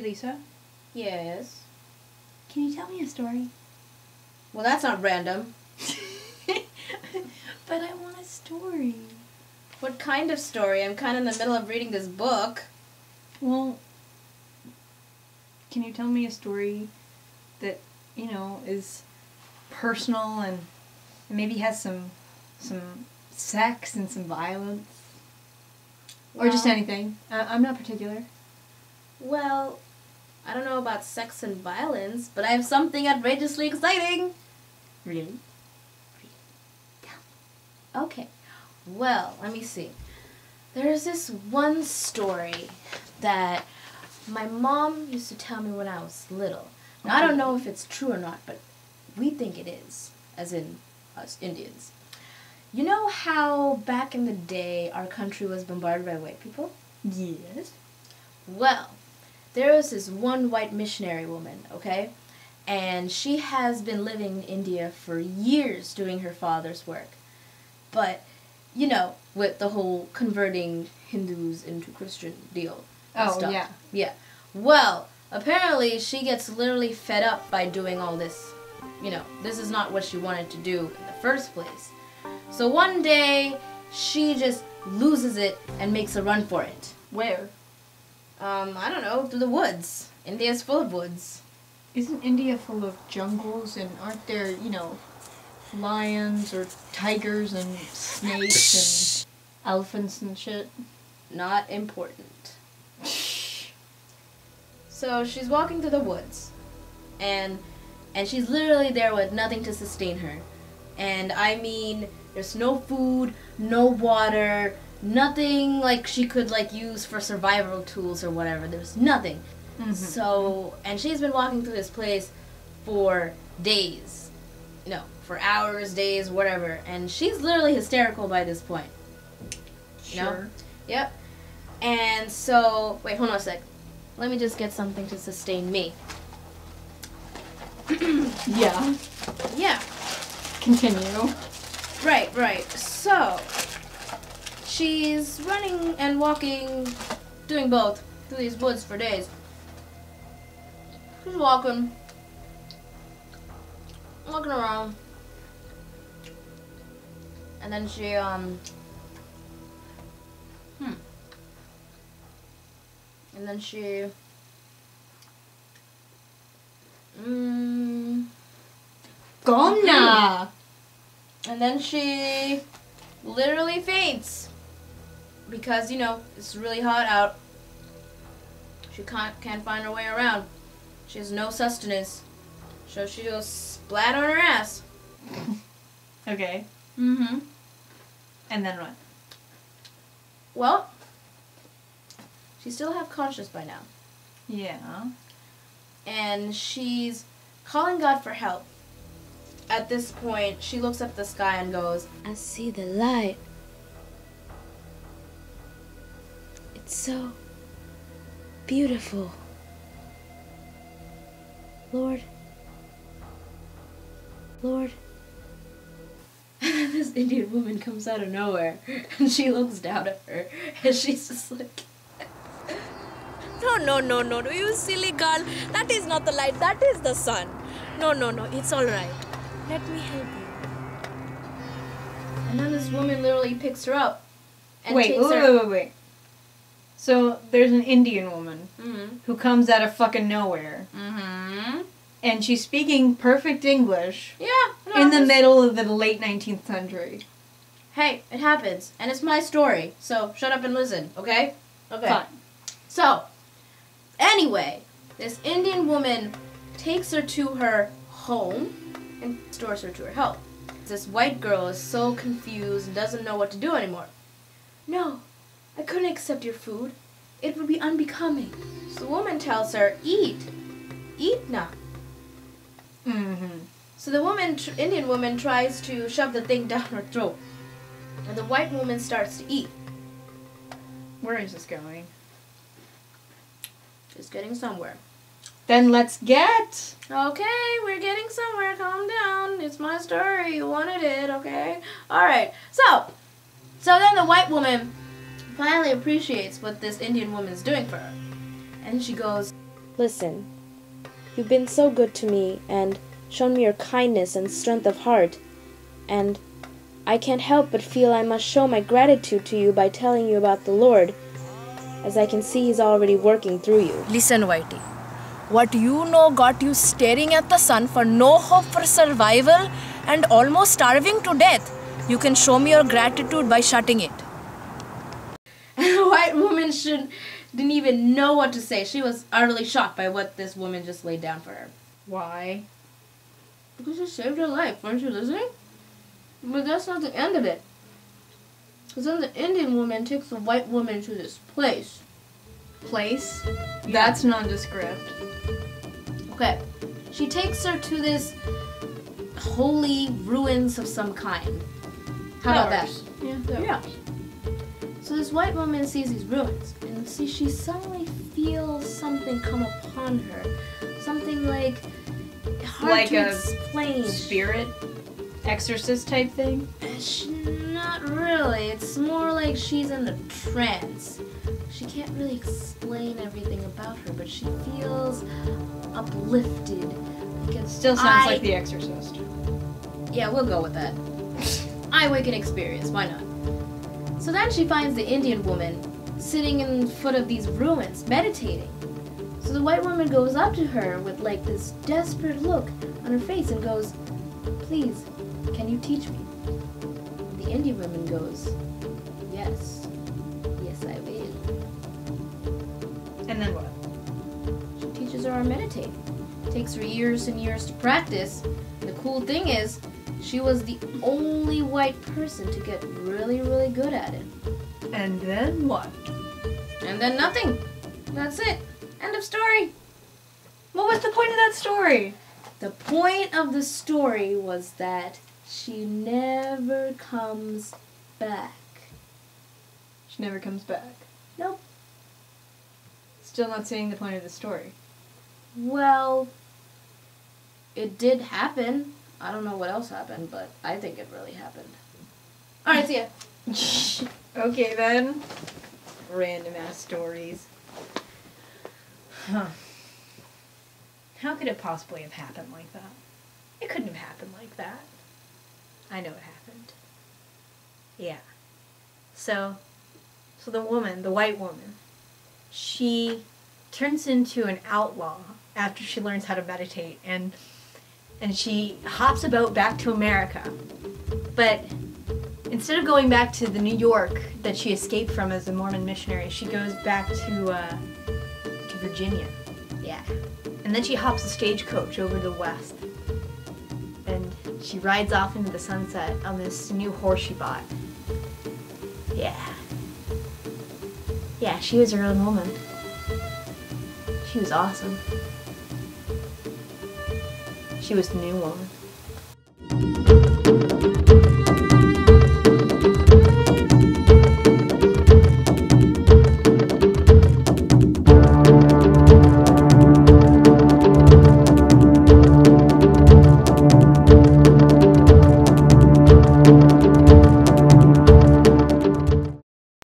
Julissa, Yes. can you tell me a story? Well, that's not random. But I want a story. What kind of story? I'm kind of in the middle of reading this book. Well, can you tell me a story that, you know, is personal and maybe has some sex and some violence? Or just anything. I'm not particular. Well, I don't know about sex and violence, but I have something outrageously exciting. Really? Okay. Well, let me see. There's this one story that my mom used to tell me when I was little. Now, I don't know if it's true or not, but we think it is, as in us Indians. You know how back in the day our country was bombarded by white people? Yes. Well, there was this one white missionary woman, okay? And she has been living in India for years doing her father's work. But, you know, with the whole converting Hindus into Christian deal. And stuff. Yeah. Yeah. Well, apparently she gets literally fed up by doing all this. You know, this is not what she wanted to do in the first place. So one day, she just loses it and makes a run for it. Where? I don't know, through the woods. India's full of woods. Isn't India full of jungles and aren't there, you know, lions or tigers and snakes and elephants and shit? Not important. So she's walking through the woods, and she's literally there with nothing to sustain her. And I mean, there's no food, no water, nothing like she could like use for survival tools or whatever. There's nothing. Mm-hmm. So, and she's been walking through this place for days. You know, for hours, days, whatever. And she's literally hysterical by this point. You know? Sure. Yep. And so, wait, hold on a sec. Let me just get something to sustain me. Yeah. Yeah. Continue. Right. So, she's running and walking, doing both, through these woods for days. She's walking around. And then she, And then she... Gomna! And then she literally faints. Because, you know, it's really hot out. She can't find her way around. She has no sustenance. So she goes splat on her ass. Okay. Mm-hmm. And then what? Well, she still have conscience by now. Yeah. And she's calling God for help. At this point, she looks up at the sky and goes, I see the light. It's so beautiful. Lord. And this Indian woman comes out of nowhere, and she looks down at her, and she's just like, No, you silly girl. That is not the light, that is the sun. No, it's alright. Let me help you. And then this woman literally picks her up. And Wait. So, there's an Indian woman Mm-hmm. who comes out of fucking nowhere. Mm-hmm. And she's speaking perfect English Yeah. in the middle of the late 19th century. Hey, it happens. And it's my story. So, shut up and listen, okay? Okay. Fine. So, anyway, this Indian woman takes her to her home and restores her to her health. This white girl is so confused and doesn't know what to do anymore. No, I couldn't accept your food. It would be unbecoming. So the woman tells her, eat. Eat now. Mm-hmm. So the Indian woman tries to shove the thing down her throat. And the white woman starts to eat. Where is this going? Just getting somewhere. Then let's get... Okay, we're getting somewhere. Calm down. It's my story. You wanted it, okay? Alright, so then the white woman finally appreciates what this Indian woman is doing for her. And she goes, Listen, you've been so good to me and shown me your kindness and strength of heart, and I can't help but feel I must show my gratitude to you by telling you about the Lord, as I can see He's already working through you. Listen, Whitey. What you know got you staring at the sun for no hope for survival and almost starving to death. You can show me your gratitude by shutting it. And the white woman didn't even know what to say. She was utterly shocked by what this woman just laid down for her. Why? Because she saved her life. Weren't you listening? But that's not the end of it. Because then the Indian woman takes the white woman to this place. Place? That's nondescript. Okay. She takes her to this holy ruins of some kind. How about that? Yeah. So this white woman sees these ruins, and she suddenly feels something come upon her. Something like hard Like to a explain. Spirit? Exorcist type thing? Not really. It's more like she's in a trance. She can't really explain everything about her, but she feels uplifted. Like it's Still sounds like The Exorcist. Yeah, we'll go with that. Eye waking experience, why not? So then she finds the Indian woman sitting in foot of these ruins, meditating. So the white woman goes up to her with like this desperate look on her face and goes, "Please, can you teach me?" The Indian woman goes, "Yes. Yes, I will." And then what? She teaches her how to meditate. It takes her years and years to practice. The cool thing is, she was the only white person to get really, really good at it. And then what? And then nothing. That's it. End of story. What was the point of that story? The point of the story was that she never comes back. She never comes back. Nope. Still not seeing the point of the story. Well, it did happen. I don't know what else happened, but I think it really happened. Alright, see ya. Okay then. Random ass stories. Huh. How could it possibly have happened like that? It couldn't have happened like that. I know it happened. Yeah. So the woman, the white woman, she turns into an outlaw after she learns how to meditate, and she hops about back to America. But instead of going back to the New York that she escaped from as a Mormon missionary, she goes back to Virginia. Yeah. And then she hops a stagecoach over to the west. And she rides off into the sunset on this new horse she bought. Yeah. Yeah, she was her own woman. She was awesome. She was the new woman.